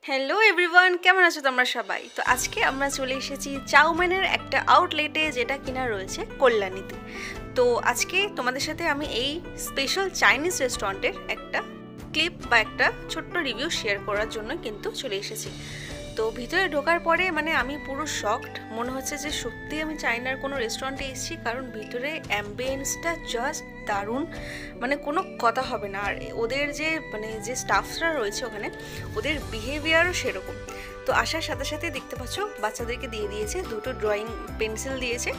Hello everyone, কেমন আছো তোমরা সবাই? তো আজকে আমরা চলে এসেছি চাউমিনের একটা আউটলেটে, যেটা কিনা রয়েছে কল্যাণীতে। তো আজকে তোমাদের সাথে আমি এই স্পেশাল চাইনিজ রেস্টুরেন্টের একটা ক্লিপ বা একটা ছোট্ট রিভিউ শেয়ার করার জন্য কিন্তু চলে এসেছি। তো ভিতরে ঢোকার পরে আমি পুরো শকড, মনে হচ্ছে যে সত্যি আমি চাইনার কোনো রেস্টুরেন্টে এসেছি, কারণ ভিতরে অ্যাম্বিয়েন্সটা জাস্ট দারুণ, কোনো কথা হবে না। আর ওদের যে স্টাফরা রয়েছে ওখানে, ওদের বিহেভিয়ারও সেরকম। তো আসার সাথে সাথে দেখতে পাচ্ছ বাচ্চাদেরকে দিয়ে দিয়েছে দুটো ড্রয়িং পেন্সিল দিয়েছে,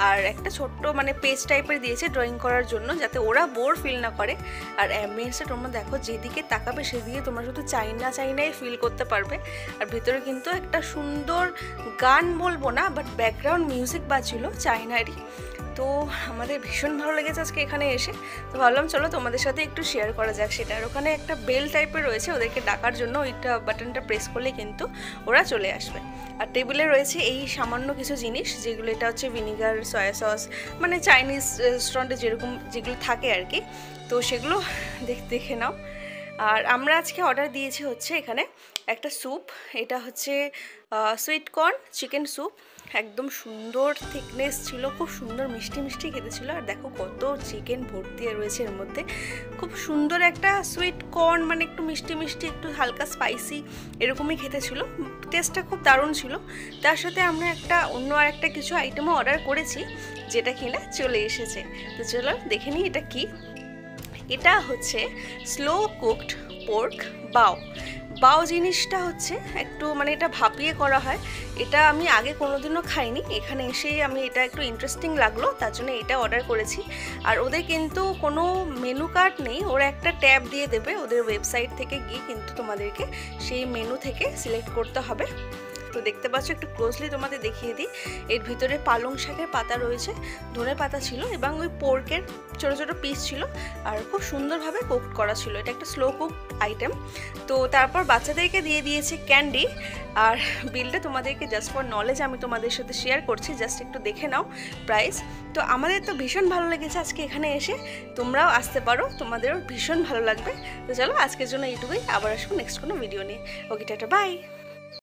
আর একটা ছোট্ট পেজ টাইপের দিয়েছে ড্রয়িং করার জন্য, যাতে ওরা বোর ফিল না করে। আর অ্যাম্বিয়েন্সটা তোমরা দেখো, যেদিকে তাকাবে সেদিকে তোমরা শুধু চাইনাই ফিল করতে পারবে। আর ভিতরে কিন্তু একটা সুন্দর গান বলবো না, বাট ব্যাকগ্রাউন্ড মিউজিক বাজছিল চাইনারই। তো আমাদের ভীষণ ভালো লেগেছে আজকে এখানে এসে। তো ভাবলাম চলো তোমাদের সাথে একটু শেয়ার করা যাক সেটা। আর ওখানে একটা বেল টাইপের রয়েছে, ওদেরকে ডাকার জন্য ওইটা বাটনটা প্রেস করলে কিন্তু ওরা চলে আসবে। আর টেবিলে রয়েছে এই সামান্য কিছু জিনিস, যেগুলো এটা হচ্ছে ভিনিগার, সয়া সস, চাইনিজ রেস্টুরেন্টে যেগুলো থাকে আর কি। তো সেগুলো দেখে নাও। আর আমরা আজকে অর্ডার দিয়েছি হচ্ছে এখানে একটা স্যুপ। এটা হচ্ছে সুইট কর্ন চিকেন স্যুপ, একদম সুন্দর থিকনেস ছিল, খুব সুন্দর মিষ্টি খেতে ছিল। আর দেখো কত চিকেন ভর্তি রয়েছে এর মধ্যে। খুব সুন্দর একটা সুইট কর্ন, একটু মিষ্টি একটু হালকা স্পাইসি এরকমই খেতে ছিল। টেস্টটা খুব দারুণ ছিল। তার সাথে আমরা অন্য আরেকটা কিছু আইটেমও অর্ডার করেছি, যেটা কিনা চলে এসেছে। তো চলো দেখে নিই এটা কি। এটা হচ্ছে স্লো কুকড পোর্ক বাও জিনিসটা হচ্ছে একটু এটা ভাপিয়ে করা হয়। এটা আমি আগে কোনোদিনও খাইনি, এখানে এসেই আমি এটা একটু ইন্টারেস্টিং লাগলো, তার জন্য এটা অর্ডার করেছি। আর ওদের কিন্তু কোনো মেনু কার্ড নেই, ওরা একটা ট্যাব দিয়ে দেবে ওদের ওয়েবসাইট থেকে গিয়ে, কিন্তু তোমাদেরকে সেই মেনু থেকে সিলেক্ট করতে হবে। তো দেখতে পাচ্ছ, একটু ক্লোজলি তোমাদের দেখিয়ে দিই। এর ভিতরে পালং শাকের পাতা রয়েছে, ধনে পাতা ছিল, এবং ওই পোর্কের ছোটো ছোটো পিস ছিল, আর খুব সুন্দরভাবে কুক করা ছিল। এটা একটা স্লো কুক আইটেম। তো তারপর বাচ্চাদেরকে দিয়ে দিয়েছে ক্যান্ডি। আর বিলটা তোমাদেরকে জাস্ট ফর নলেজ আমি তোমাদের সাথে শেয়ার করছি, জাস্ট একটু দেখে নাও প্রাইস। তো আমাদের তো ভীষণ ভালো লেগেছে আজকে এখানে এসে, তোমরাও আসতে পারো, তোমাদেরও ভীষণ ভালো লাগবে। তো চলো আজকের জন্য এইটুকুই, আবার আসবো নেক্সট কোনো ভিডিও নিয়ে। ওকে, টাটা, বাই।